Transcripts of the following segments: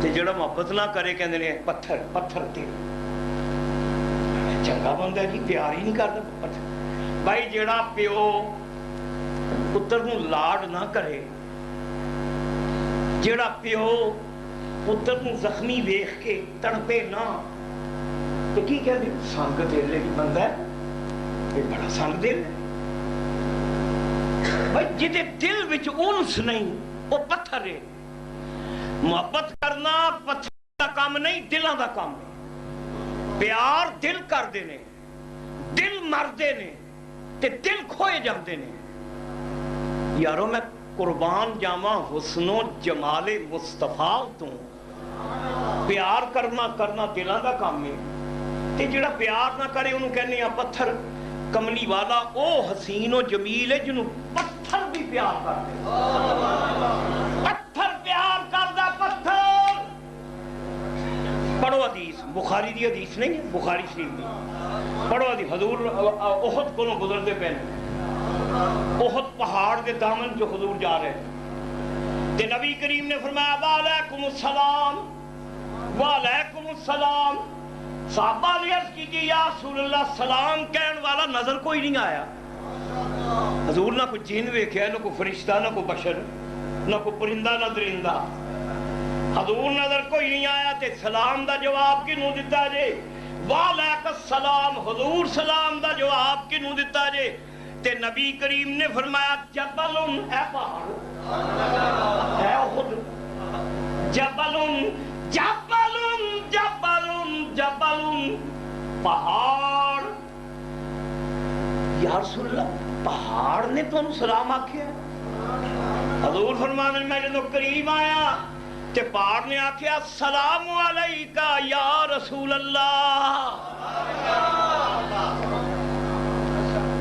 تے جڑا محبت نہ کرے کہندے نے پتھر پتھر دل چنگا بندہ جی پیار ہی نہیں کردا پتھر بھائی جڑا پیو پتر نو لاڈ نہ کرے جڑا پیو پتر نو زخمی ویکھ کے تڑپے نہ تے کی کہندے سنگ دل دی بندہ ہے یہ بڑا سنگ دل ہے بھائی جدے دل وچ انس نہیں وہ پتھر ہے محبت کرنا پتھر دا کام نہیں دلاں دا کام ہے پیار دل کر دینے دل مردے نے تے دل کھوئے جاندے نے یارو میں قربان جاواں حسن و جمال مصطفیٰ تو پیار کرنا دلاں دا کام ہے تے جڑا پیار نہ کرے انہوں کہنے ہیں پتھر کملی والا او حسین و جمیل ہے جنہوں پتھر بھی پیار کر دے پتھر پیار کر دا پتھر پڑھو حدیث بخاری دی حدیث نہیں بخاری شریف دی پڑھو حدیث حضور احد کو گزر دے پہنے احد پہاڑ دے دامن جو حضور جا رہے ہیں تے نبی کریم نے فرمایا وعلیکم السلام وعلیکم السلام صحابہ نے عرض کی جی یا رسول اللہ سلام کہن والا نظر کوئی نہیں آیا حضور نہ کوئی جن ویکھیا نہ کوئی فرشتہ نہ کوئی بشر نہ کوئی پرندہ نہ درندہ حضور نظر کوئی نہیں آیا تے سلام دا جواب کنوں دیتا جے وعلیکم السلام حضور سلام دا جواب کنوں دیتا جے تے نبی کریم نے فرمایا جبل اے پہاڑ اے احد جبل جبل جبل جبل پہاڑ یا رسول اللہ پہاڑ نے تو انہوں سلام آکھیا حضور فرمانے میں جنہوں قریب آیا تے پہاڑ نے آکھیا السلام علیکہ یا رسول اللہ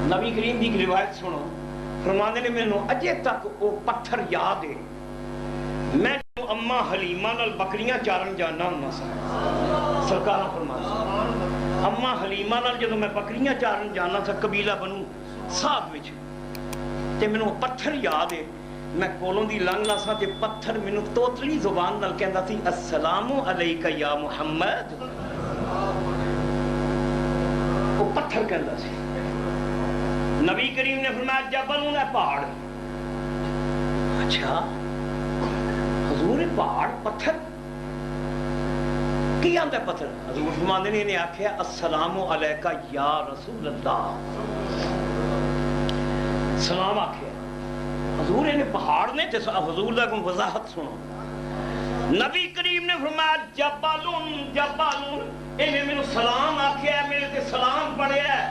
نبی کریم دی روایت سنو فرمانے نے میں اجے تک وہ پتھر یاد ہے میں جو اماں حلیمہ نال بکریاں چارن جانا ہوں سرکارہ فرمانے اماں حلیمہ نال جدو میں بکریاں چارن جانا سا قبیلہ بنو ساتھ وچ تے میں پتھر یاد ہے میں کولوں دی لنگنا سا تے پتھر میں توتلی زبان نال کہندا سی السلام علیکہ یا محمد وہ پتھر کہندا سی نبی کریم نے فرمایا جبل ہے پہاڑ اچھا حضور پہاڑ پتھر کی آندہ پتھر حضور فرمانے نے انہیں آکھیا السلام علیکہ یا رسول اللہ سلام آکھیا حضور انہیں پہاڑ نے حضور دا کم وضاحت سنو نبی کریم نے فرمایا جبالون جبالون انہیں میں سلام آکھیا ہے میرے تے سلام پڑھے ہے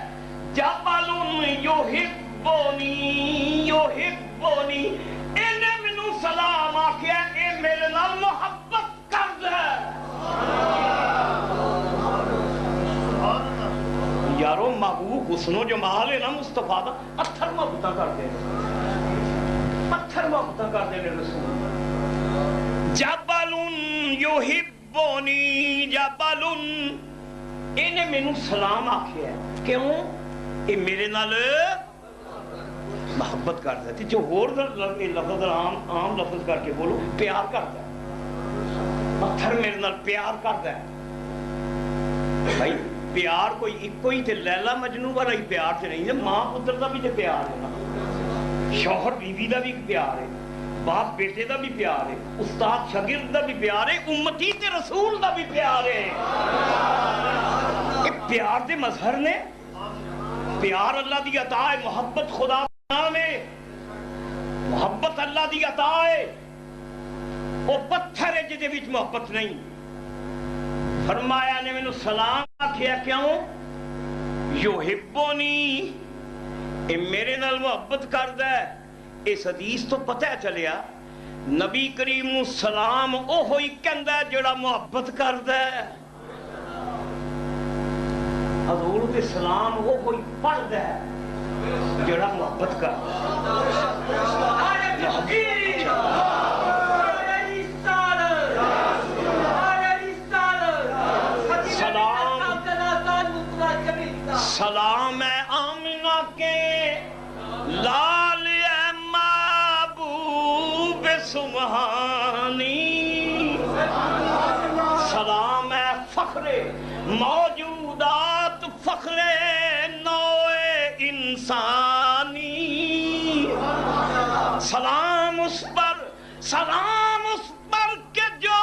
جبالون یوہبونی یوہبونی انہیں میں سلام آکھیا ہے اے میرے نال محبت کر دے یارو محبوب حسن و جمال ہے نا مصطفیٰ دا پتھر محبتہ کر دے پتھر محبتہ کر دے رسول جبلن یحبونی جبلن انہیں میں سلام آکھیا ہے کیوں اے میرے نال محبت کر دے جو اور لفظ عام لفظ کر کے بولو پیار کر دے پتھر میرے نال پیار کر دے بھائی پیار کوئی ایک کوئی تے لیلا مجنوں والا ہی پیار تے نہیں ہے ماں پتر دا بھی تے پیار ہے نا شوہر بیوی دا بھی پیار ہے باپ بیٹے دا بھی پیار ہے استاد شاگرد دا بھی پیار ہے امتی تے رسول دا بھی پیار ہے ایک پیار دے مظہر نے پیار اللہ دی عطا ہے محبت خدا نام ہے محبت اللہ دی عطا ہے وہ پتھر ہے جدے وچ محبت نہیں فرمایا نے میں سلام آکھیا کیوں یحبونی اے میرے نال محبت کردا ہے اس حدیث تو پتہ چلیا نبی کریم نو سلام او ہوئی کہندا ہے جڑا محبت کردا ہے حضور دے سلام او ہوئی پڑھدا ہے جڑا محبت کردا ہے سلام ہے آمنہ کے لال اے محبوب سبحانی فخر موجودات، فخر نوع انسانی، سلام اس پر، سلام اس پر کہ جو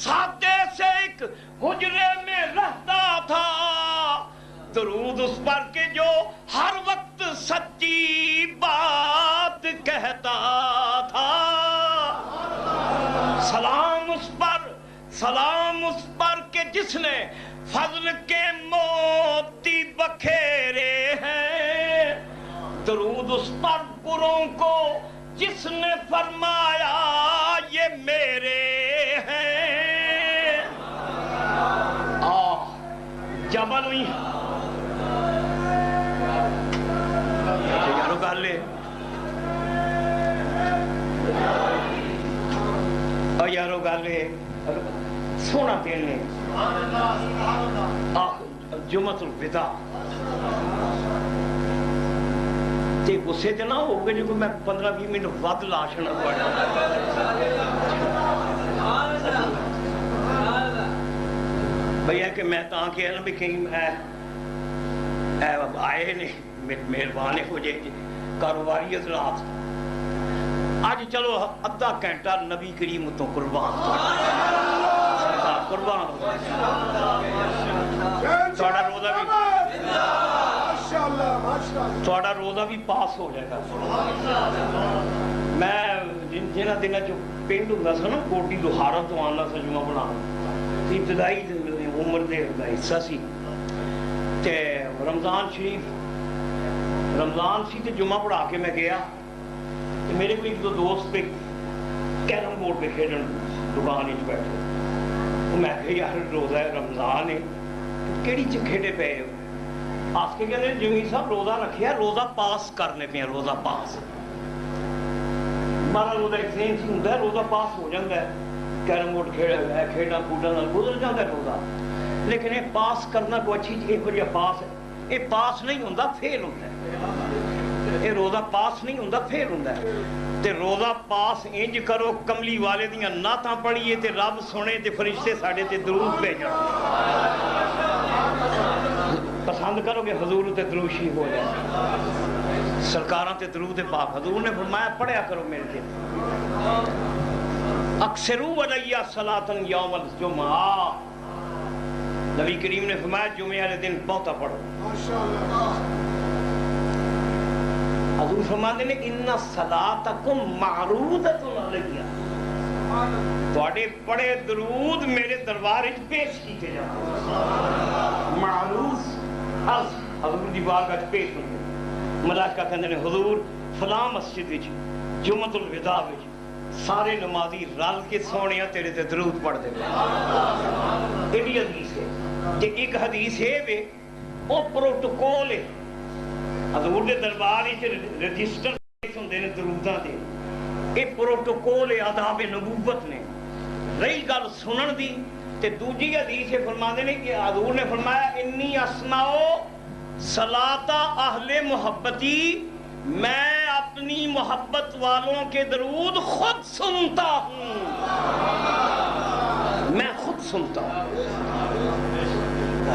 سادے سے ایک حجرے میں رہتا تھا، درود اس پر کہ جو ہر وقت سچی بات کہتا تھا، سلام اس پر، سلام اس پر کہ جس نے فضل کے موتی بکھیرے ہیں، درود اس پر بروں کو جس نے فرمایا یہ میرے ہیں۔ جبل ہوئی یارو گل ہے، یارو گل ہے سونا دن ہے جمعۃ الوداع تے غصے تے نہ ہو گئے جو میں 15-20 منٹ ود لا چھڑنا پڑا بھئی ہے کہ میں تاں کہہ رہا بھی کہیں آئے نے مہربانے ہو جائے کاروباری حضرات، آج چلو ادھا گھنٹہ نبی کریم تو قربان قربان تھوڑا روزہ بھی تھوڑا روزہ بھی پاس ہو جائے گا۔ میں جنہ دنہ جو پنڈ ہوں سا نا کوٹی لوہارا تو آنا سا جمعہ بنا ابتدائی عمر دے حصہ سی تے رمضان شریف رمضان سی تے جمعہ پڑھا کے میں گیا، میرے کو ایک دو دوست پہ کیرم بورڈ پہ کھیلن دکان ہی بیٹھے، میں کہ یار روزہ ہے رمضان ہے کیڑی کھیڈے پے ہو، آس کے کہتے ہیں جمیل صاحب روزہ رکھیا روزہ پاس کرنے پہ روزہ پاس ہمارا روزہ ایکسچینج ہوتا ہے، روزہ پاس ہو جاتا ہے، کیرم بورڈ کھیڈا کوڈا گزر جاتا ہے روزہ، لیکن یہ پاس کرنا کوئی اچھی ایک وجہ پاس ہے، یہ پاس نہیں ہوتا فیل ہوتا ہے، یہ روزہ پاس نہیں ہوتا فیل ہوتا ہے، تے روزہ پاس انج کرو کملی والے دیاں نعتاں پڑھیے تے رب سنے تے فرشتے ساڈے تے درود بھیجن، پسند کرو کہ حضور تے درود شریف ہو جائے، سرکاراں تے درود پاک، حضور نے فرمایا پڑھیا کرو میرے تے، اکثروا علیہ صلاۃ یوم الجمعہ، نبی کریم نے فرمایا جمعے والے دن بہتا پڑھو، حضور فرماتے ہیں ان صلاتکم معروضۃ علیہ، تواڈے پڑھے درود میرے دربار وچ پیش کیتے جاندے، معروض حضور دی بارگاہ وچ پیش ہوندے، ملائکہ کہندے نے حضور فلاں مسجد وچ جمعۃ الوداع وچ سارے نمازی رل کے سونیا تیرے تے درود پڑھ دے، یہ بھی حدیث ہے، کہ ایک حدیث ہے وے او پروٹوکول ہے، حضور دے دربار وچ رجسٹر ہوندے نے دروداں دے، یہ پروٹوکول آداب نبوت نے، رہی گل سنن دی تے دوجی حدیث فرماندے نے کہ حضور نے فرمایا انی اسمع صلاۃ اہل محبتی، میں اپنی محبت والوں کے درود خود سنتا ہوں، میں خود سنتا ہوں،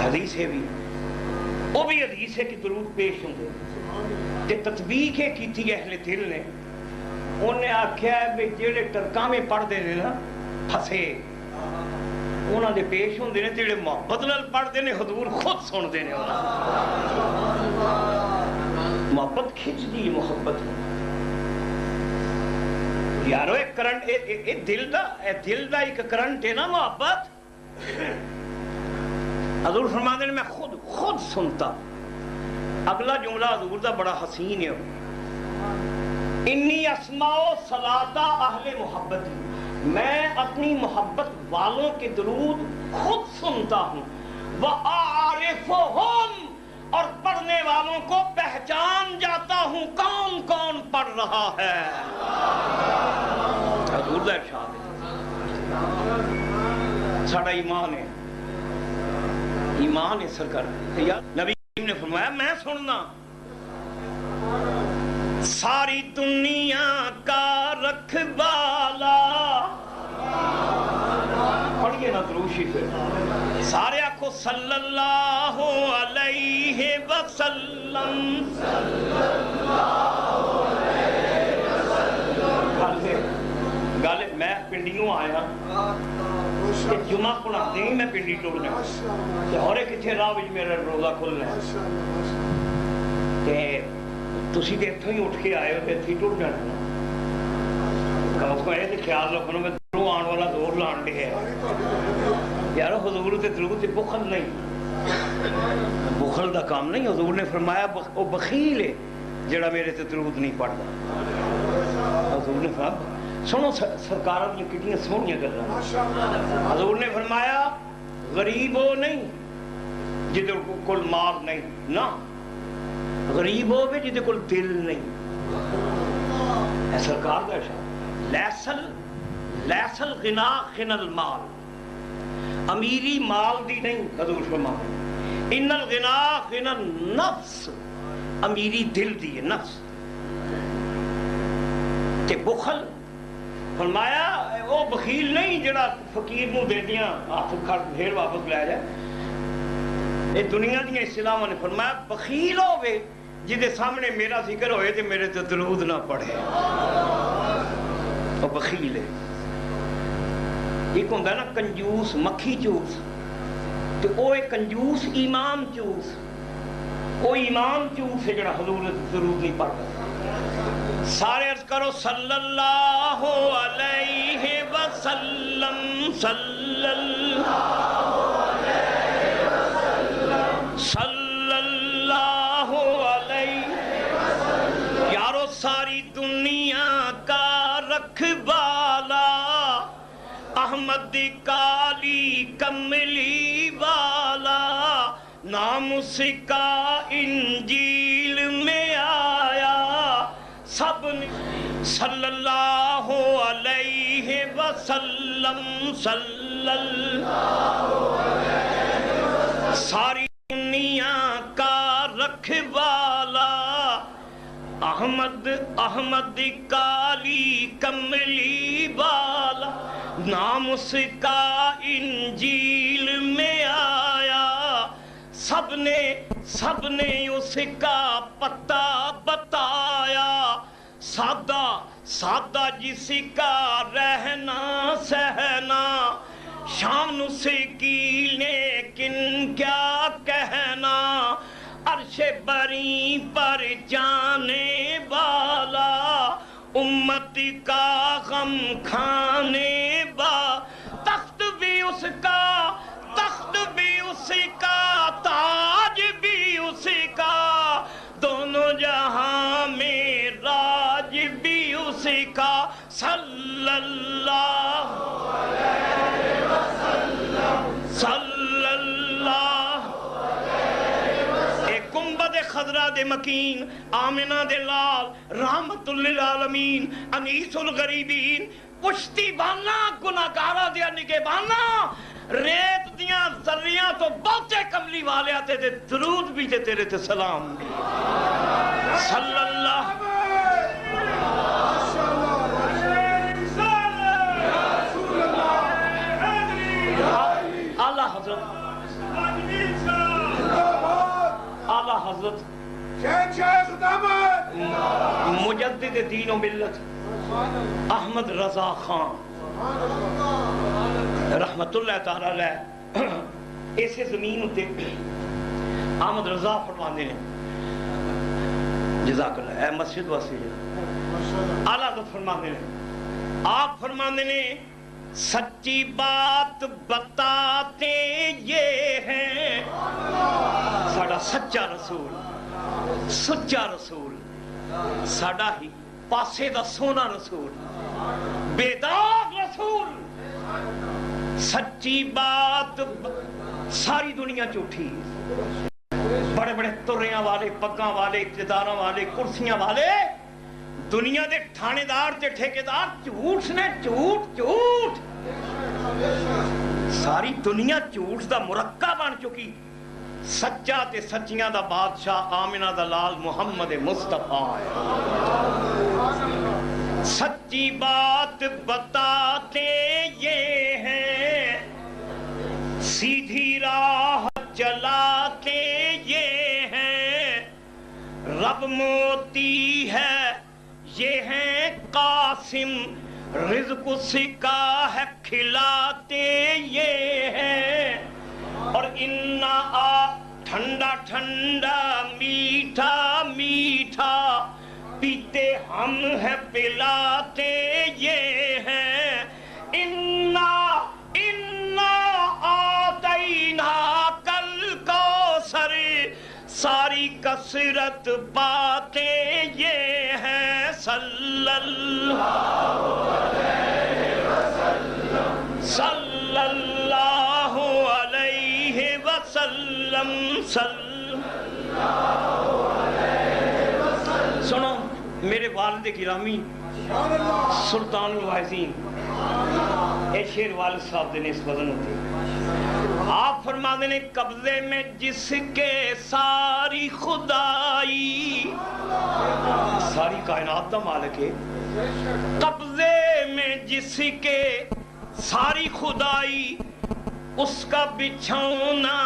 حدیث ہے بھی وہ بھی حدیث ہے کہ درود پیش ہوں گے تے تطبیق ہے کی تھی اہل دل نے، انہیں آکھیا ہے بھئی جیڑے ٹرکاں میں پڑھ دے نے نا پھسے انہاں دے پیش ہوندے نے، جیڑے محبت نال پڑھ دے نے حضور خود سن دے نے، محبت کھچ دی محبت یارو ایک کرنٹ دل دا ایک کرنٹ ہے نا محبت، حضور فرماتے ہیں میں خود سنتا، اگلا جملہ حضور دا بڑا حسین ہے، انی اسمع صلاۃ اہل محبتی، میں اپنی محبت والوں کے درود خود سنتا ہوں، وَأَعْرِفُهُمْ، اور پڑھنے والوں کو پہچان جاتا ہوں کون کون پڑھ رہا ہے، حضور دا ارشاد ہے، ساڑا ایمان ہے، ایمان ہے سرکار، نبی نے فرمایا میں سننا ساری دنیا کا رکھوالا، پڑھئے نا درود شریف ہے سارے آکھو صلی اللہ علیہ وسلم گل میں پنڈیوں آیا کہ جمعہ پڑھا دیں میں پنڈی ٹوڑ گیا اور ایک اتھے راہ وچ میرا روزہ کھلنا ہے تے تسی تے اتھوں ہی اٹھ کے آئے ہو تے اتھی ٹوڑ جانا نا کم از کم یہ خیال رکھنا میں درو آن والا دور لان دے ہے یار حضور تے درود تے بخل نہیں بخل دا کام نہیں حضور نے فرمایا وہ بخیل ہے جڑا میرے تے درود نہیں پڑھتا حضور نے فرمایا سنو سرکاروں نے کتنی سونیاں کر رہا حضور نے فرمایا غریب ہو نہیں جدے کل مال نہیں نا غریب ہو بھی جدے کل دل نہیں اے سرکار دا اشارہ لیسل غنا غنا المال امیری مال دی نہیں حضور فرمایا ان الغنا غنا النفس امیری دل دی ہے نفس تے بخل فرمایا وہ بخیل نہیں جڑا فقیر نو دے دیاں ہاتھ کھڑ پھر واپس لے جائے یہ دنیا دیاں اسلاموں نے فرمایا بخیل ہوئے جدے سامنے میرا ذکر ہوئے تے میرے تے درود نہ پڑھے وہ بخیل ہے ایک ہوندہ ہے نا کنجوس مکھی چوس تو وہ ایک کنجوس ایمان چوس وہ ایمان چوس ہے جڑا حضور درود نہیں پڑھتا سارے عرض کرو صلی اللہ علیہ وسلم صلی اللہ علیہ وسلم صلی اللہ علیہ وسلم یارو ساری دنیا کا رکھوالا احمد کالی کملی والا نام اس کا انجیل میں آیا سب نے صلی اللہ علیہ وسلم صلی اللہ علیہ وسلم ساری دنیا کا رکھوالا احمد کالی کملی والا نام اس کا انجیل میں آیا سب نے اس کا پتہ بتایا سادہ جس کا رہنا سہنا شان اس کی لیکن کیا کہنا عرش بری پر جانے والا امت کا غم کھانے والا تخت بھی اس کا تاج بھی اس کا دونوں جہاں میں راج بھی اس کا صلی اللہ علیہ وسلم صلی اللہ علیہ وسلم ایک گنبد خضرا دے مکین آمنہ دے لال رحمت للعالمین انیس الغریبین پشتی بانا گناہگارہ دیا نگے بانا ریت دیاں ذریاں تو بہتے کملی والے آتے تھے درود بھی تھے تیرے تھے سلام بھی صلی اللہ اعلیٰ حضرت مجدد دین و ملت احمد رضا خان رحمت اللہ تعالیٰ علیہ ایسے زمین ہوتے احمد رضا فرمانے نے جزاک اللہ اے مسجد واسی اعلیٰ حضرت فرمانے نے آپ فرمانے نے سچی بات بتاتے یہ ہیں ساڑا سچا رسول ساڑا ہی پاسے دا سونا رسول بیداغ رسول سچی بات ساری دنیا جھوٹی بڑے بڑے تریاں والے پگاں والے اقتداراں والے کرسیاں والے دنیا دے تھانے دار تے ٹھیکیدار جھوٹ نے جھوٹ ساری دنیا جھوٹ دا مرکب بن چکی سچا تے سچیاں دا بادشاہ آمنہ دا لال محمد مصطفیٰ سچی بات بتاتے یہ ہیں سیدھی راہ چلاتے یہ ہیں، رب موتی ہے یہ ہیں قاسم، رزق سکا ہے کھلاتے یہ ہیں، اور انا ٹھنڈا ٹھنڈا میٹھا میٹھا پیتے ہم ہیں پلاتے یہ ہیں، انا آتینا کل کوثر، ساری کثرت پاتے یہ ہیں، صلی اللہ علیہ وسلم، صلی اللہ علیہ وسلم، صلی اللہ علیہ وسلم۔ سنو میرے والد گرامی سلطان الواعظین، اے شیر والد صاحب دے اس وزن ہوتے آپ فرماتے ہیں، قبضے میں جس کے ساری خدائی، ساری کائنات دا مالک ہے، قبضے میں جس کے ساری خدائی، اس کا بچھونا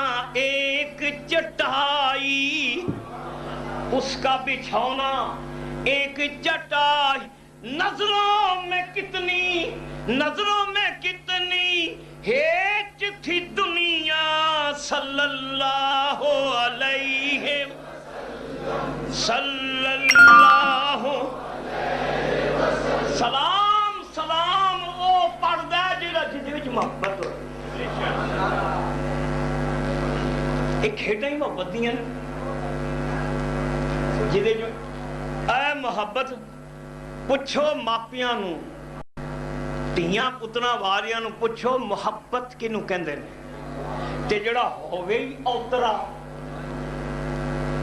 ایک چٹائی، اس کا بچھونا ایک چٹائی، نظروں میں کتنی ہیچ تھی دنیا، صلی اللہ علیہ صلی اللہ علیہ وسلم۔ سلام سلام او پڑھدا جڑا جدے وچ محبت ہو، ایک کھیڈاں ہی محبت دیاں جدے جو اے محبت پوچھو ماپیاں نو، تیاں پتنا واریاں نو پوچھو محبت کنوں کہندے نے، تے جڑا ہووے ہی اوترا،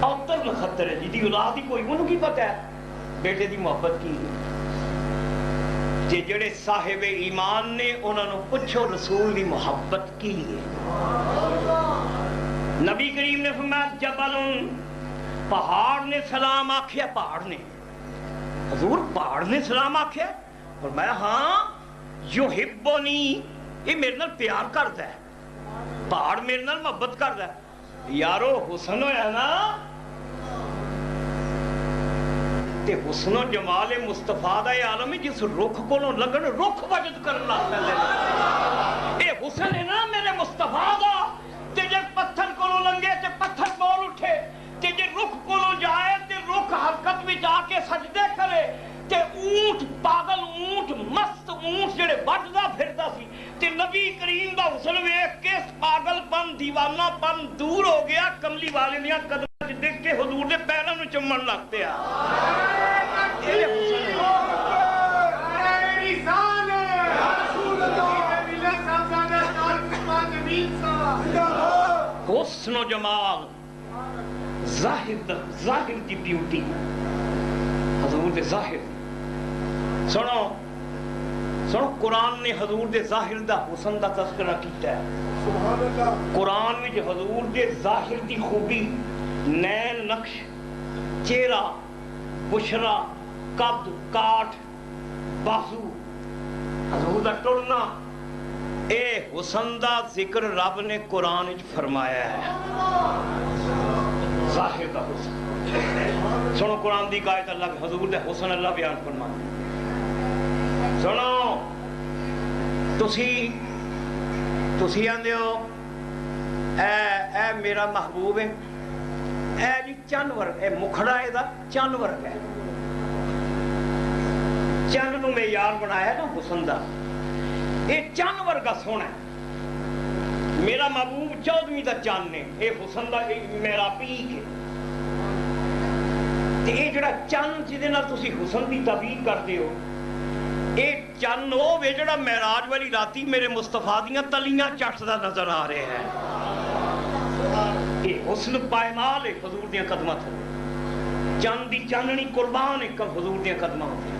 اوتر مخطر ہے جدی اولاد ہی کوئی انہوں کی پتہ ہے بیٹے دی محبت کی ہے، تے جڑے صاحب ایمان نے انہوں نے پوچھو رسول دی محبت کی ہے۔ نبی کریم نے فرمایا جبل، پہاڑ نے سلام آکھیا، پہاڑ نے، حضور پہاڑ نے سلام آکھیا، اور میں ہاں یحبنی، یہ میرے نال پیار کرتا ہے، پہاڑ میرے نال محبت کرتا ہے، یارو حسن ہویا نا، تے حسن و جمال مصطفیٰ دا عالم ہے، جس رخ کو لگن رخ وجد کرنا پہلے، اے حسن ہے نا میرے مصطفیٰ دا، تے جب پتھر کو لنگے تے پتھر بول اٹھے، تے جے رخ کو جائے تے رخ حرکت میں جا کے سجدے کرے، تے اونٹ پاگل اونٹ مست اونٹ جڑے بڑھدا پھردا سی، تے نبی کریم دا حسن ویکھ کے پاگل پن دیوانہ پن دور ہو گیا، کملی والے دیاں قدماں وچ دیکھ کے حضور دے پیراں نوں چومن لگ پیا۔ اے حسن حسن و جمال، ظاہر دی بیوٹی، حضور دے ظاہر، سنو قرآن نے حضور دے ظاہر دا حسن دا تذکرہ کیتا ہے، قرآن میں حضور دے ظاہر دی خوبی، نین نقش، چہرہ، بشرا، قد، کاٹ، بازو، حضور دا ٹرنا، اے حسن دا ذکر رب نے قرآن وچ فرمایا ہے، ظاہر دا حسن۔ سنو قرآن دی آیت اللہ حضور دے حسن اللہ بیان فرمایا، سنو تسی آندے ہو اے میرا محبوب ہے، اے جی چانور، اے مکھڑا ہے دا چانور ہے، چند نو میں یار بنایا نا حسن دا، اے چانور کا سونا ہے، میرا محبوب 14ویں دا چاند نے، اے حسن دا میرا پیک ہے، تے اے جڑا چاند جدے نال تسی حسن دی تعبیر کرتے ہو، اے چاند ہوے جڑا معراج والی راتی میرے مصطفیٰ دیاں تلیاں چٹدا نظر آ رہے ہیں، اے حسن پائمال ہے حضور دیاں قدماں تھلے، چاند دی چاندنی قربان ہے حضور دیاں قدماں ہوتے ہیں،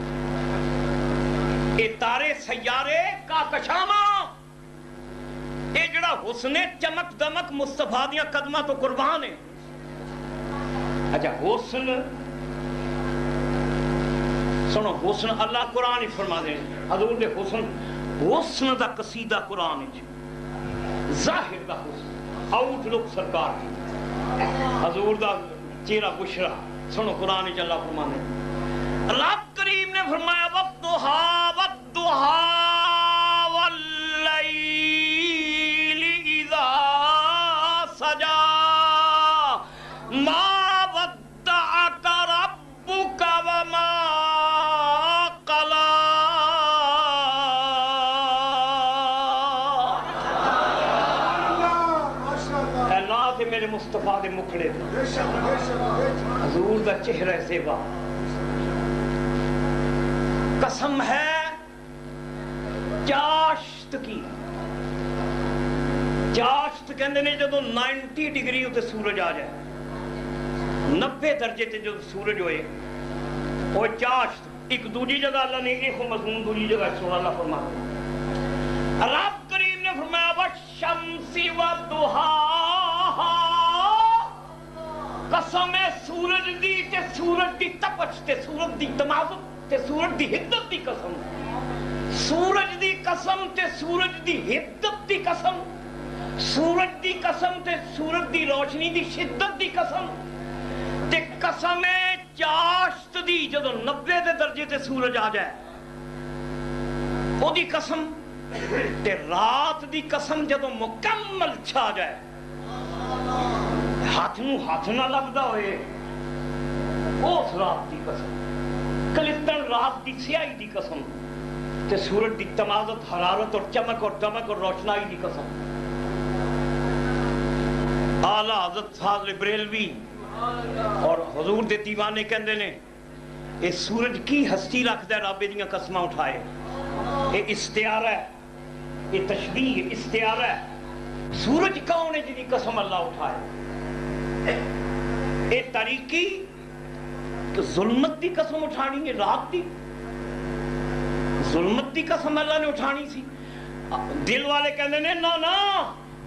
اے تارے سیارے کا کشاماں، اے جڑا حسن چمک دمک مصطفیٰ دیاں قدماں تو قربان ہے۔ اچھا حسن، سنو حسن اللہ قرآن ہی فرما دے، حضور دے حسن دا قصیدہ قرآن ہی، ظاہر دا حسن آؤٹ لک سرکار کی حضور دا چہرہ بشرا سنو قرآن وچ اللہ فرمانے رب کریم نے فرمایا والضحا واللیل اذا سجا ما ودعک ربک وما قلا اللہ تے میرے مصطفیٰ دے مکھڑے حضور دا چہرہ زیبا قسم ہے چاشت کی چاشت کہندے نے جدو 90 ڈگری ہوتے سورج آ جائے 90 درجے تے جو سورج ہوئے وہ چاشت ایک دوجی جگہ اللہ نے ایک مضمون دوجی جگہ سورہ اللہ فرمایا رب کریم نے فرمایا والشمس والضحاہا قسم ہے سورج دی تے سورج دی تپش تے سورج دی تمازت تے سورج دی حدت دی قسم سورج دی قسم تے سورج دی حدت دی قسم سورج دی قسم تے سورج دی روشنی دی شدت دی قسم تے قسم چاشت دی جدو 90 دے درجے تے سورج آ جائے او دی قسم تے رات دی قسم جدو مکمل چھا جائے ہاتھ نہ لگدا ہوئے اس رات دی قسم کلتن رات دی سیاہی دی قسم تے سورج دی تمازت حرارت اور چمک اور دمک اور روشنائی دی قسم اعلیٰ حضرت فاضل بریلوی اور حضور دے دیوانے کہندے نے اے سورج کی ہستی رکھ دے رب دیاں قسماں اٹھائے اے استعارہ ہے اے تشبیہ استعارہ ہے سورج کون ہے جنی قسم اللہ اٹھائے اے طریقی کہ ظلمت دی قسم اٹھانی ہے رات دی ظلمت دی قسم اللہ نے اٹھانی سی دل والے کہندے نے نا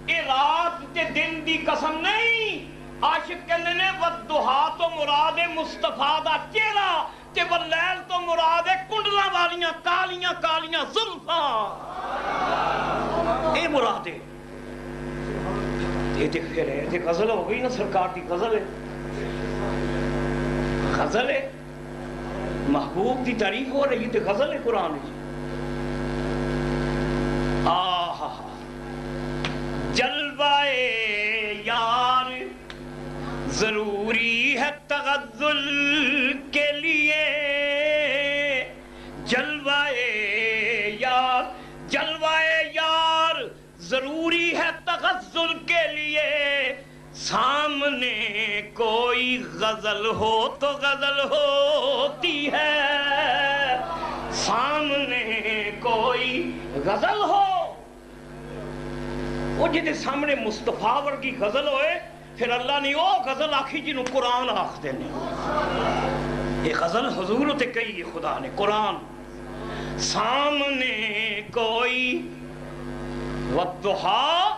اے رات تے دن دی قسم نہیں عاشق کہندے نے والضحا تو مراد مصطفیٰ دا چہرہ تے واللیل تو مراد کنڈلاں والیاں کالیاں کالیاں زلفاں اے مراد ہے یہ تے پھر ہے تے غزل ہو گئی نا سرکار دی غزل ہے غزل ہے محبوب دی تعریف ہو رہی ہے تے غزل ہے قرآن ہے آہا جلوہ یار ضروری ہے تغزل کے لیے جلوہ یار ضروری ہے تغزل کے لیے سامنے کوئی غزل ہو تو غزل ہوتی ہے سامنے کوئی غزل ہو وہ جدے سامنے مصطفیٰ ورگی غزل ہوئے پھر اللہ نے وہ غزل آکھی جنہوں قرآن آکھ دینے یہ غزل حضور تے کہی ہے خدا نے قرآن سامنے کوئی والضحا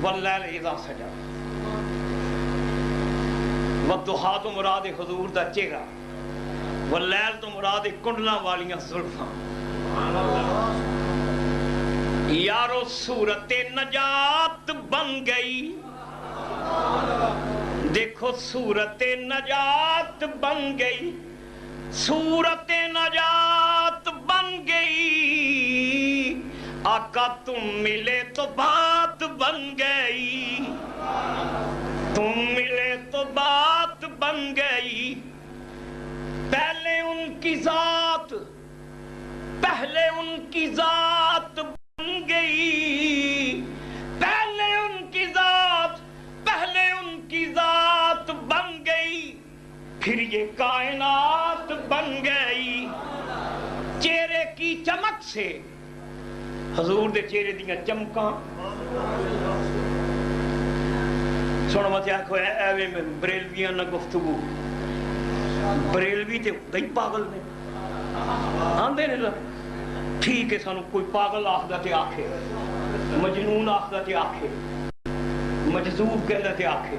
واللیل اذا سجا والضحا تو مراد حضور دا چہرہ واللیل تو مراد کنڈلاں والیاں زلفاں یارو صورت نجات بن گئی دیکھو صورت نجات بن گئی صورت نجات بن گئی آقا تم ملے تو بات بن گئی تم ملے تو بات بن گئی پہلے ان کی ذات بن گئی پہلے ان کی ذات بن گئی پھر یہ کائنات بن گئی چہرے کی چمک سے حضور دے چہرے دیاں چمکاں سنو مت آکھو ایویں میں بریلویاں نہ گفتگو بریلوی تے دئی پاگل نے آندے نے ٹھیک ہے سانو کوئی پاگل آخدا تے آکھے مجنون آخدا تے آکھے مجذوب کہدا تے آکھے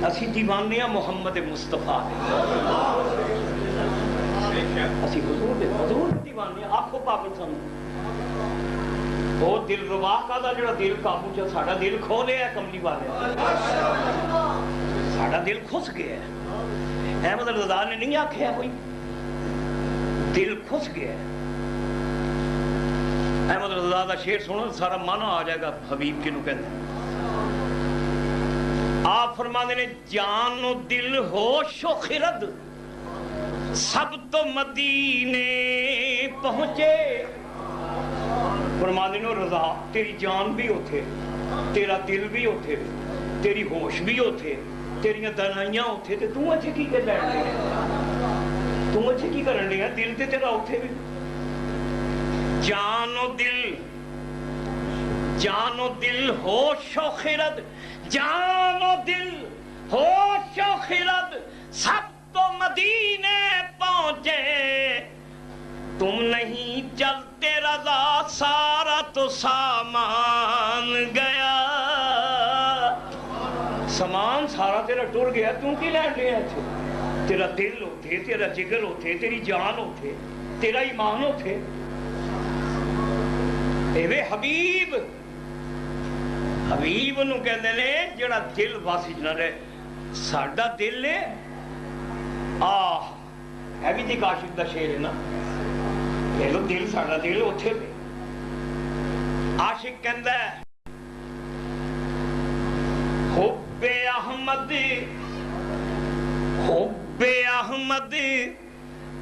اسی دیوانے ہیں محمد مصطفیٰ اسی حضور دیوانے ہیں آنکھوں پاگل سانو وہ دل روا کا جڑا دل قابو چ ساڈا دل کھو لیا کملی والے ساڈا دل خس گیا ہے احمد رضا نے نہیں آکھیا کوئی دل خس گیا ہے احمد رضا دا شعر سنو سارا مانا آ جائے گا حبیب کنو کہتے ہیں آپ فرماتے ہیں جان و دل ہوش و خرد سب تو مدینے پہنچے فرماتے ہیں رضا تیری جان بھی ہوتے تیرا دل بھی ہوتے تیری ہوش بھی ہوتے تیریاں دنائیاں ہوتے تے تو اچھے کی کر لیں تو اچھے کی کرن لیں دل تے تیرا ہوتے بھی جان و دل ہوش و خرد جان و دل ہوش و خرد سب تو مدینے پہنچے تم نہیں چلتے رضا سارا تو سامان گیا سامان سارا تیرا ٹر گیا تم کی لین لیا تھے تیرا دل ہوتے تیرا جگر ہوتے تیری جان ہوتے تیرا ایمان ہوتے اے حبیب حبیب نو کہندے نے جڑا دل واسی نہ رہے ساڈا دل ہے ہے بھی تے کاشف دا شعر ہے نا یہ تو دل ساڈا دل اوتھے تے عاشق کہندا ہے حب احمد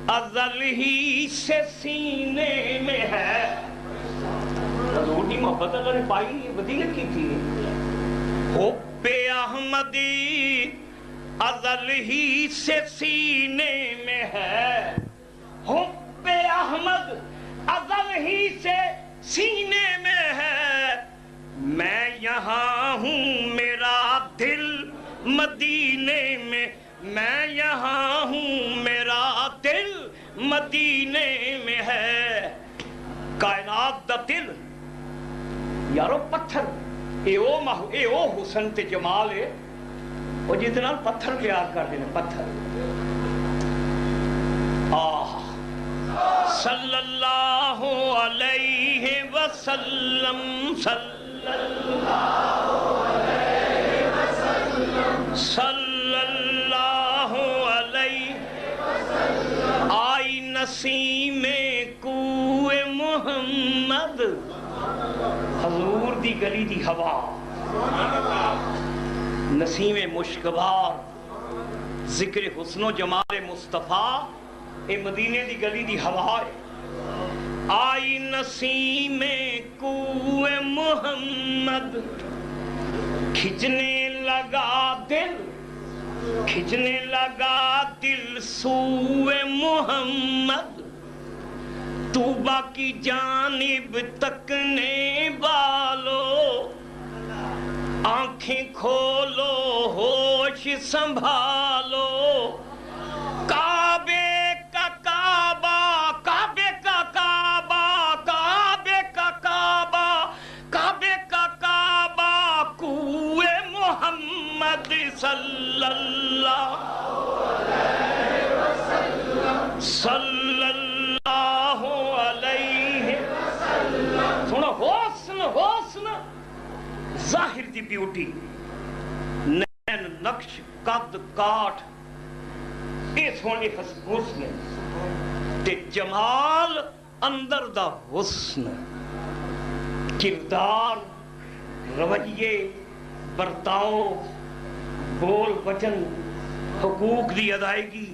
ازل ہی سے سینے میں ہے حضور کی محبت اللہ نے پائی وزیت کی تھی حب احمد ازل ہی سے سینے میں ہے حب احمد ازل ہی سے سینے میں ہے میں یہاں ہوں میرا دل مدینے میں میں یہاں ہوں میرا دل مدینے میں ہے کائنات دا دل یارو پتھر اے او حسن تے جمال ہے وہ جتنا پتھر پیار کر دینے پتھر صلی اللہ علیہ وسلم صلی اللہ علیہ وسلم صلی اللہ علیہ وسلم آئی نسیم کوئے محمد حضور دی گلی دی ہوا نسیم مشکبار ذکر حسن و جمال مصطفیٰ اے مدینے دی گلی دی ہوا ہے آئی نسیم کوئے محمد کھچنے لگا دل سوئے محمد توبہ کی جانب تکنے والو آنکھیں کھولو ہوش سنبھالو کعبے کا کعبہ کعبے کا کعبہ کعبے کا کعبہ کعبے کا کعبہ کوئے محمد صلی اللہ علیہ وسلم صلی اللہ علیہ وسلم سنو حسن ظاہر دی بیوٹی نین نقش قد کاٹ اس ہونے حسن تے جمال اندر دا حسن کردار رویے برتاؤ بول وچن حقوق دی ادائیگی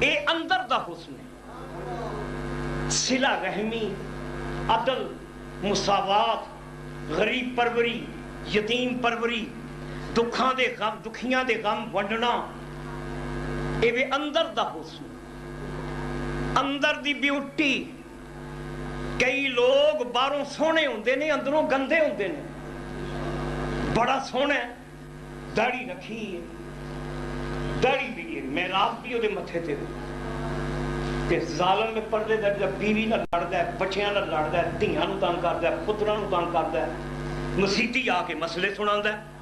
اے اندر دا حسن ہے صلہ رحمی عدل مساوات غریب پروری یتیم پروری دکھاں دے غم دکھیاں دے غم ونڈنا اے وے اندر دا حسن اندر دی بیوٹی کئی لوگ باہروں سونے ہوندے نے اندروں گندے ہوندے نے بڑا سونا ہے داڑھی رکھی ہے داڑھی بھی ہے محراب بھی دے متھے تے تے ظالم میں پردے در جب بیوی نہ لڑدا ہے بچیاں نہ لڑدا ہے دھیاں نوں تنگ کردا ہے پتراں نوں تنگ کردا ہے مسیتی آ کے مسئلے سناندا ہے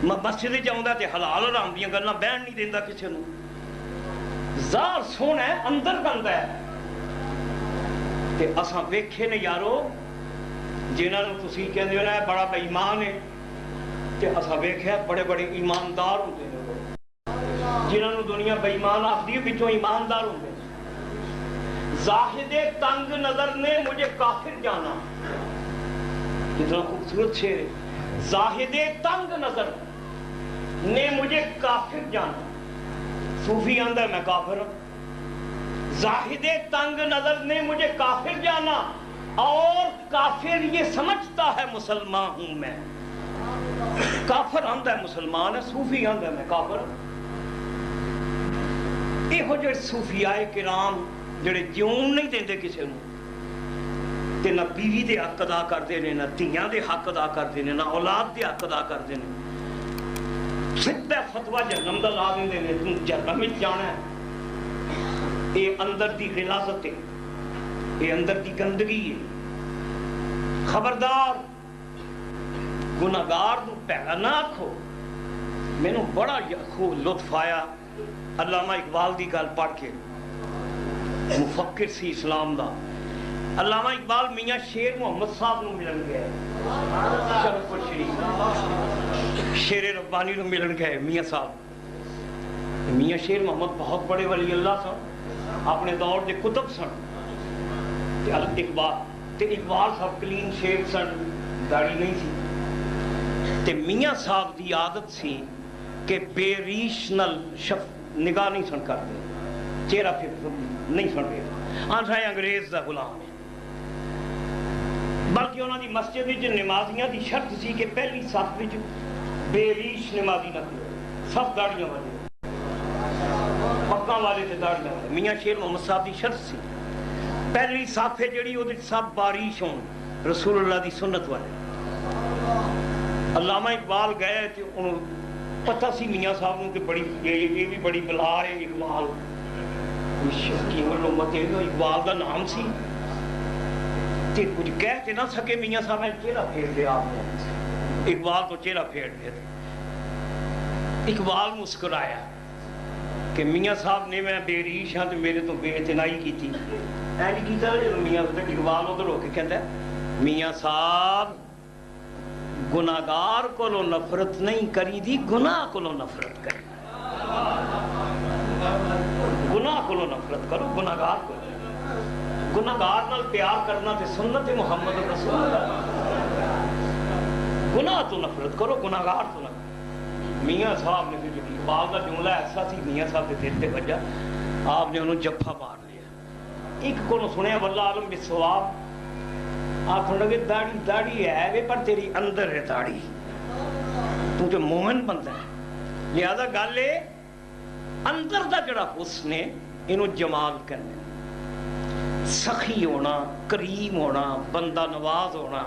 مسجد جاؤندا تے حلال حرام دیاں گلاں بہن نہیں دیندا کسے نوں ظاہر سونا ہے اندر گندا ہے تے اساں ویکھے نے یارو جنہوں نے تسی کہندے ہو نا بڑا بے ایمان ہے، تے اساں ویکھیا بڑے بڑے ایماندار ہوندے نے لوگ، جنہوں نے دنیا بے ایمان آخدی ہے وچوں ایماندار ہوندے نے۔ زاہد تنگ نظر نے مجھے کافر جانا، کتنا خوبصورت شعر ہے، زاہد تنگ نظر نے مجھے کافر جانا، صوفی آندہ ہے میں کافر ہوں، زاہد تنگ نظر نے مجھے کافر جانا، اور کافر یہ سمجھتا ہے مسلمان ہوں میں، کافر آندہ ہے مسلمان ہے، صوفی آندہ ہے میں کافر ہوں۔ یہ ہو جو صوفیاء کرام جڑے جیون نہیں دیندے کسے نو، تے نہ بیوی دے حق ادا کردے نے، نہ تیاں دے حق ادا کردے نے، نہ اولاد دے حق ادا کردے نے، سیدھا فتویٰ جہنم دا لا دیندے نے، تم جہنم وچ جانا ہے۔ اے اندر دی غلاظت ہے، اے اندر دی گندگی ہے، خبردار گناہگار نو پہلا نہ آکھو۔ میں نو بڑا خوب لطف آیا علامہ اقبال دی گل پڑھ کے، مفکر سی اسلام دا، علامہ اقبال میاں شیر محمد صاحب نو ملن گئے، شرف پور شریف شیر ربانی نو ملن گئے میاں صاحب۔ میاں شیر محمد بہت بڑے ولی اللہ سن، اپنے دور دے کتب سن، اقبال صاحب کلین شیو سن، داڑھی نہیں سی، تے میاں صاحب دی عادت سی کہ بے ریش نل نگاہ نہیں سن کرتے، چہرہ پھر نہیں سن رہے، آنسا ہے انگریز دا غلام ہے، بلکہ انہوں دی مسجد وچ نمازیاں دی شرط سی کہ پہلی صف وچ بے ریش نمازی نہ کرو، سب داڑیاں والے پکاں والے تے داڑیاں والے، میاں شیر محمد صاحب دی شرط سی پہلی صف ہے جڑی وہ سب باریش ہوں، رسول اللہ دی سنت والے۔ علامہ اقبال گئے تے انہوں پتہ سی میاں صاحب نوں کہ بڑی یہ بھی بڑی بلا ہے اقبال، اقبال دا نام سی، تے کچھ کہہ تے نہ سکے میاں صاحب نے چہرہ پھیر دیا آپ نے، اقبال تو چہرہ پھیر دیا، اقبال مسکرایا کہ میاں صاحب نے میں بے ریش ہاں تے میرے تو بے اعتنائی کی تھی، اینج کیتا میاں اقبال ادھر ہو کے کہتا ہے میاں صاحب گناہگار کو نفرت نہیں کری دی، گناہ کو نفرت کری، گناہ کو نفرت کرو، گناہگار کو، گناہگار نال پیار کرنا تے سنت محمد رسول اللہ، گناہ تو نفرت کرو، گناہگار تو نہ۔ میاں صاحب نے جو اقبال کا جملہ ایسا سی میاں صاحب کے دل تے بجا، آپ نے انہوں جفا مار لیا۔ ایک کو سنیا واللہ عالم بالصواب، آپ لگے داڑھی داڑھی ہے وے پر تیری اندر ہے داڑھی، تو جو مومن بندہ ہے، لہذا گل ہے اندر دا جڑا حسن ہے انہوں جمال کرنے، سخی ہونا، کریم ہونا، بندہ نواز ہونا،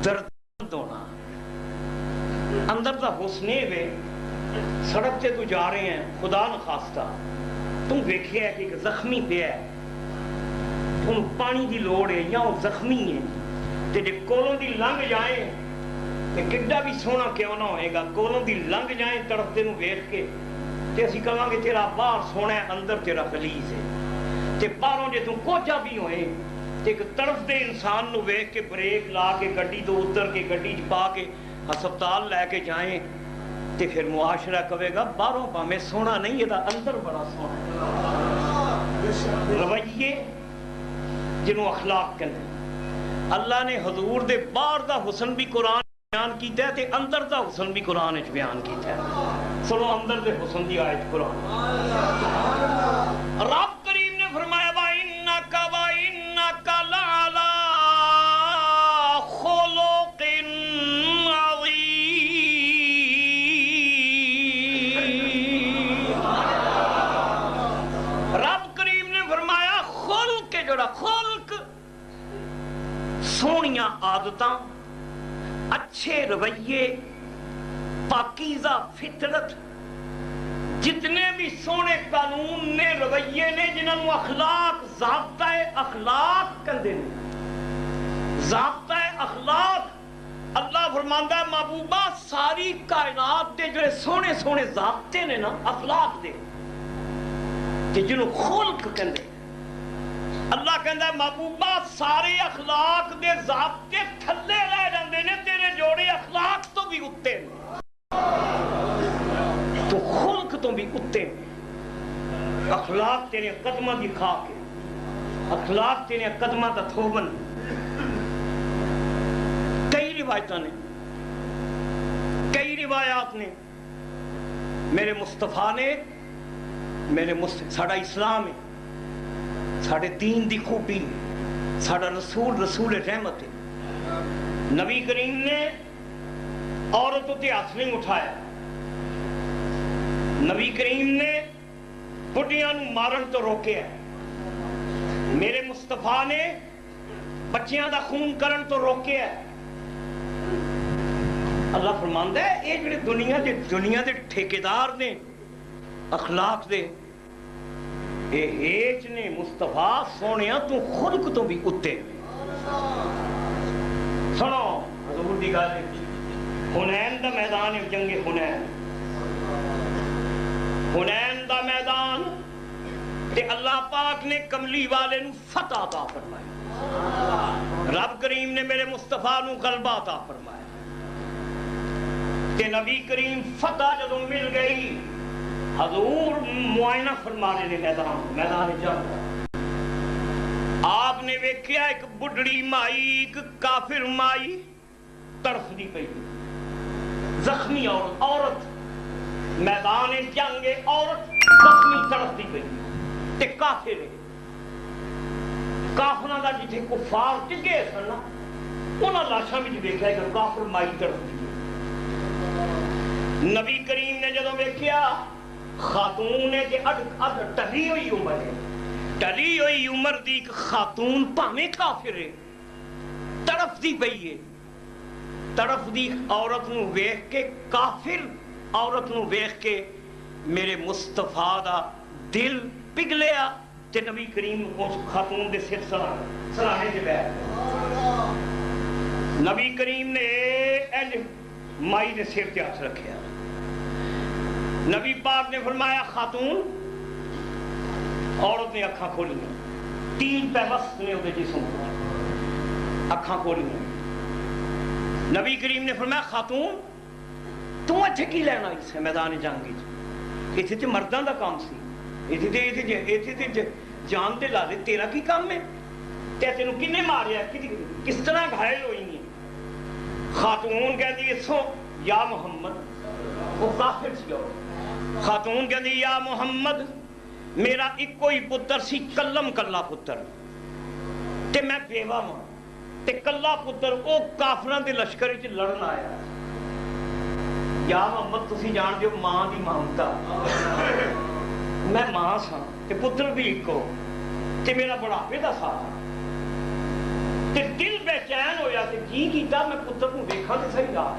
درد ہونا، اندر دا حسن ہے۔ سڑک تے تو جا رہے ہیں خدا نخواستہ تم ویکھیا ہے کہ ایک زخمی پہ ہے، تم پانی دی لوڑ ہے یا وہ زخمی ہے، تے جے کولوں دی لنگ جائیں تے کڈا بھی سونا کیوں نہ ہوئے گا، کولوں دی لنگ جائیں تڑپتے نو ویکھ کے تے اسی کہاں گے تیرا باہر سونا ہے اندر تیرا خلیز ہے، تے باہروں جے تم کوچا بھی ہوئے تے ایک طرف دے انسان نو ویکھ کے بریک لا کے گڈی تو اتر کے گڈی پا کے ہسپتال لے کے جائیں تے پھر معاشرہ کہے گا باہروں پامیں سونا نہیں ہے اندر بڑا سونا ہے۔ رویے جنہوں اخلاق کہتے ہیں، اللہ نے حضور دے باہر دا حسن بھی قرآن بیان کیتا ہے تے اندر دا حسن بھی قرآن اچ بیان کیتا ہے۔ سنو اندر دے حسن دی آیت قرآن، رب کریم نے فرمایا وَإِنَّكَ وَإِنَّكَ لَعَلَىٰ خُلُقٍ عَظِيمٍ۔ رب کریم نے فرمایا خلق جڑا خلق سونیاں عادتاں، اچھے رویے، پاکیزہ فطرت، جتنے بھی سونے قانون نے رویے نے جنہوں اخلاق ضابطہ اخلاق کندے نے، ضابطہ اخلاق اللہ فرماندا ہے محبوبہ ساری کائنات دے جو سونے سونے ضابطے نے نا اخلاق دے کہ جنہوں خلق کندے، اللہ کہندہ ہے محبوبہ سارے اخلاق دے ضابطے تھلے رہ جاندے نے تیرے جوڑے اخلاق تو بھی اتے نے تو خلق تو بھی اتے نے اخلاق تیرے قدمہ دی کھا کے اخلاق تیرے قدمہ دا تھوبن کئی روایتاں نے کئی روایات نے میرے مصطفیٰ نے ساڑا اسلام ہے ساڑے دین دی خوبی ساڑا رسول رحمت ہے نبی کریم نے عورتوں تے ہاتھ نہیں اٹھایا نبی کریم نے بڑھیاں نو مارن تو روکے ہے میرے مصطفیٰ نے بچیاں دا خون کرن تو روکے ہے اللہ فرماندہ ہے یہ جڑے دنیا دے ٹھیکیدار نے اخلاق دے اے ہیچ نے مصطفیٰ سونیاں تو خلق تو بھی اتے سنو حضور دی گالے حنین دا میدان ہے جنگ حنین دا میدان تے اللہ پاک نے کملی والے نو فتح عطا فرمایا رب کریم نے میرے مصطفیٰ نو غلبہ عطا فرمایا تے نبی کریم فتح جدوں مل گئی حضور معائنہ فرما رہے نے میدان جنگ آپ نے ویکھیا ایک بڑھڑی مائی ایک کافر مائی تڑف دی پئی زخمی عورت میدان جنگ عورت زخمی تڑف دی پئی تے کافر ہے کافراں دا جتھے کفار ٹگے سن انہاں لاشاں وچ ویکھیا کہ کافر مائی تڑف دی نبی کریم نے جدوں ویکھیا خاتون ہے کہ ٹلی ہوئی عمر ہے ٹلی ہوئی عمر دی خاتون پاویں کافر ہے تڑف دی پئی ہے تڑف دی عورت نو ویکھ کے کافر عورت نو ویکھ کے میرے مصطفیٰ دا دل پگھلیا تے نبی کریم اس خاتون دے سر سرانے دے بیٹھ نبی کریم نے انج مائی دے سر تے ہاتھ رکھیا نبی پاک نے فرمایا خاتون عورت نے اکھاں کھولی تین پیوست نے ہوتے جسم اکھاں کھولی نبی کریم نے فرمایا خاتون تو اچھے کی لینا اس میدان جنگی ایتھے تے مردان دا کام سی ایتھے تے جان دے لا دے تیرا کی کام ہے تیتے نو کنے ماریا کس طرح گھائل ہوئی نہیں خاتون کہہ دی سو یا محمد وہ کافر سی اور خاتون کہہ دی یا محمد میرا ایک کوئی پتر سی کلم کلا پتر تے میں بیوہ ماں تے کلا پتر او کافران دے لشکری چ لڑنا آیا یا محمد تسی جان دیو ماں دی مامتا میں ماں سا تے پتر بھی ایک کو تے میرا بڑھاپے دا ساتھ تے دل بے چین ہویا تے جی کیتا میں پتر کو دیکھا تے صحیح رہا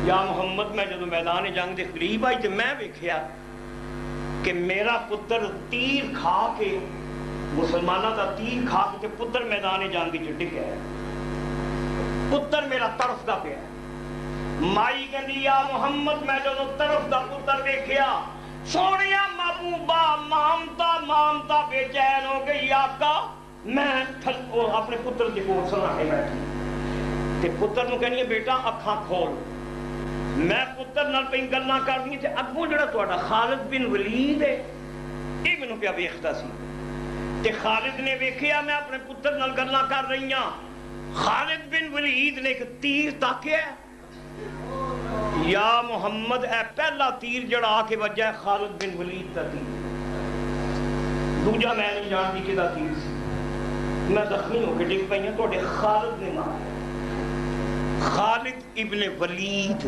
یا محمد میں جدو میدان جنگ دے قریب آئی تے میں ویکھیا کہ میرا پتر تیر کھا کے مسلمانہ دا تیر کھا کے پتر میدان جنگ دی ڈگ ہے پتر میرا طرف دا پیا مائی کہندی یا محمد میں جدو طرف دا پتر ویکھیا سونیا محبوبہ مامتا بے چین ہو گئی آقا میں اپنے پتر دی کول سنانے بیٹھی تے پتر نو کہنی ہے بیٹا اکھاں کھول میں پتر نال پہ گلاں کرنی تے اگوں جڑا تہاڈا خالد بن ولید ہے یہ مینوں پیا ویکھدا سی تے خالد نے ویکھیا میں اپنے پتر نال گلاں کر رہی ہاں خالد بن ولید نے ایک تیر تاکیا یا محمد اے پہلا تیر جڑا آ کے وجہ ہے خالد بن ولید دا تیر دوجا میں نہیں جانتی کہ دا تیر سی میں زخمی ہو کے ڈگ پئی ہوں تہاڈے خالد نے مارا خالد ابن ولید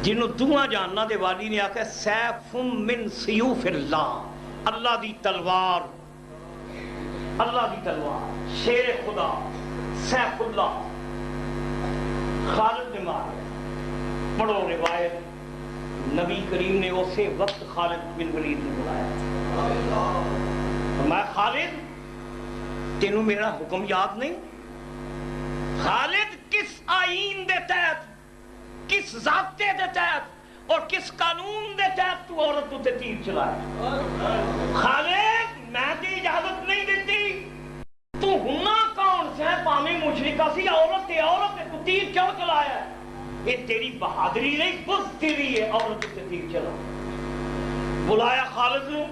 جنہوں دعا جاننا دے والی نے آکھا سیف من سیوف اللہ اللہ دی تلوار شیر خدا سیف اللہ خالد نے مارا پڑھو روایت نبی کریم نے اسے وقت خالد بن ولید نے بلایا میں خالد تینوں میرا حکم یاد نہیں خالد کس آئین دے تحت کس ضابطے دے تحت اور کس قانون دے تحت تو عورت تے تیر چلائے خالد میں تے اجازت نہیں دیتی تو ہونا کون سے پاویں مجھ مشرکہ سی عورت ہے تو تیر کیوں چلایا ہے؟ یہ تیری بہادری نہیں بزدلی ہے عورت سے تیر چلا. بلایا خالد نے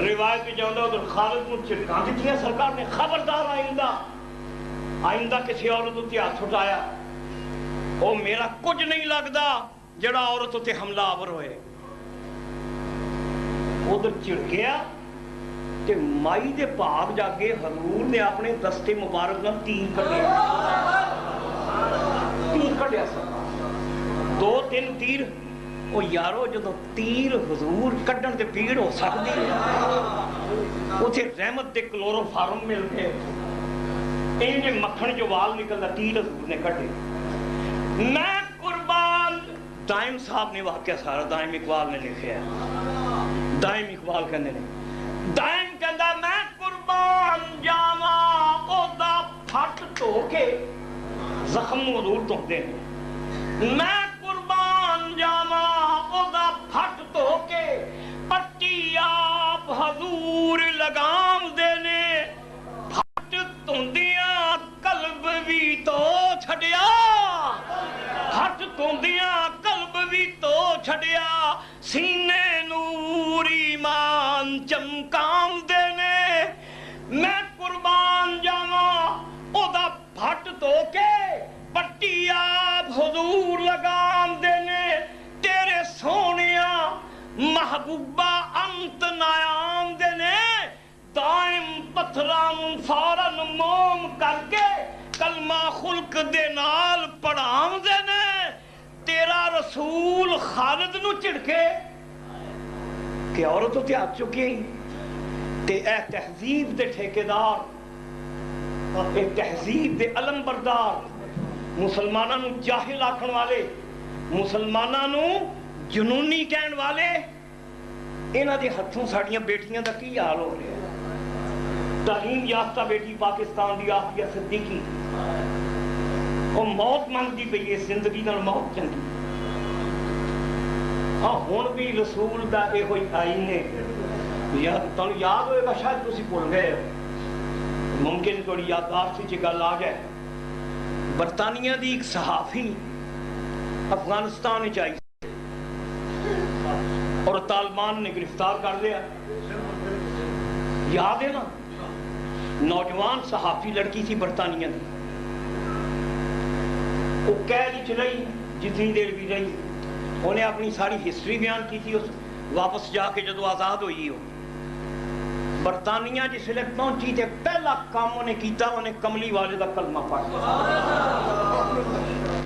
روایت میں جاؤں ادھر خالد نے چڑکاں دیتی ہے سرکار نے خبردار آئندہ کسی عورت اتنے ہاتھ اٹھایا وہ میرا کچھ نہیں لگتا جڑا عورت اتنے حملہ آور ہوئے. ادھر چڑکیا تے مائی دے پاک جاگے حضور نے اپنے دستے مبارک نال تیر کٹیا سرکار 2-3 تیر. او یارو جدو تیر حضور کڈن تے پیڑ ہو سکتی اتنے رحمت دے کلورو فارم مل گئے انجے مکھن جو وال نکلتا تیر حضور نے کٹے. میں قربان دائم صاحب نے واقعہ سارا دائم اقبال نے لکھے ہے. دائم اقبال کہنے نے دائم کہندا میں قربان جاواں او دا پھٹ دھو کے زخم حضور دھوندے نے. میں قربان جاواں او دا پھٹ دھو کے پٹی آپ حضور لگام دینے. پھٹ دھوندیاں قلب بھی تو چھڈیا پھٹ دھوندیاں قلب بھی تو چھڈیا سینے نور ایمان چمکام دینے. میں قربان جاواں او دا پھٹ دھو کے پٹی آپ حضور لگام دینے. تیرے سونیا محبوبہ انت نایام دینے. دائم پتھرام فارن موم کر کے کلمہ خلق دے نال پڑھام دینے. تیرا رسول خالد نو چڑکے کہ عورتوں تے آ چکی تے اے تہذیب دے ٹھیکیدار اے تہذیب دے علم بردار مسلمانوں نو جاہل آکھن والے مسلمانوں نو جنونی کہن والے انہاں دے ہتھوں ساڑیاں بیٹیاں دا کی حال ہو رہے ہیں. تعلیم یافتہ بیٹی پاکستان دی آفیہ صدیقی وہ موت مانگتی پئی ہے زندگی نال موت چنگی. ہاں ہن بھی رسول دا اے ہوئی آئین نے تانوں یاد ہوئے گا شاید تسی بھول گئے ممکن تھوڑی یادداشت وچ گل آ جائے. برطانیہ دی ایک صحافی افغانستان وچ آئی اور طالبان نے گرفتار کر لیا. یاد ہے نا نوجوان صحافی لڑکی تھی برطانیہ دی. وہ قید وچ رہی جتنی دیر بھی رہی انہیں اپنی ساری ہسٹری بیان کی تھی. واپس جا کے جدو آزاد ہوئی ہو برطانیہ جس ویلے پہنچی تے پہلا کام انہیں کیتا انہیں کملی والے دا کلمہ پڑھ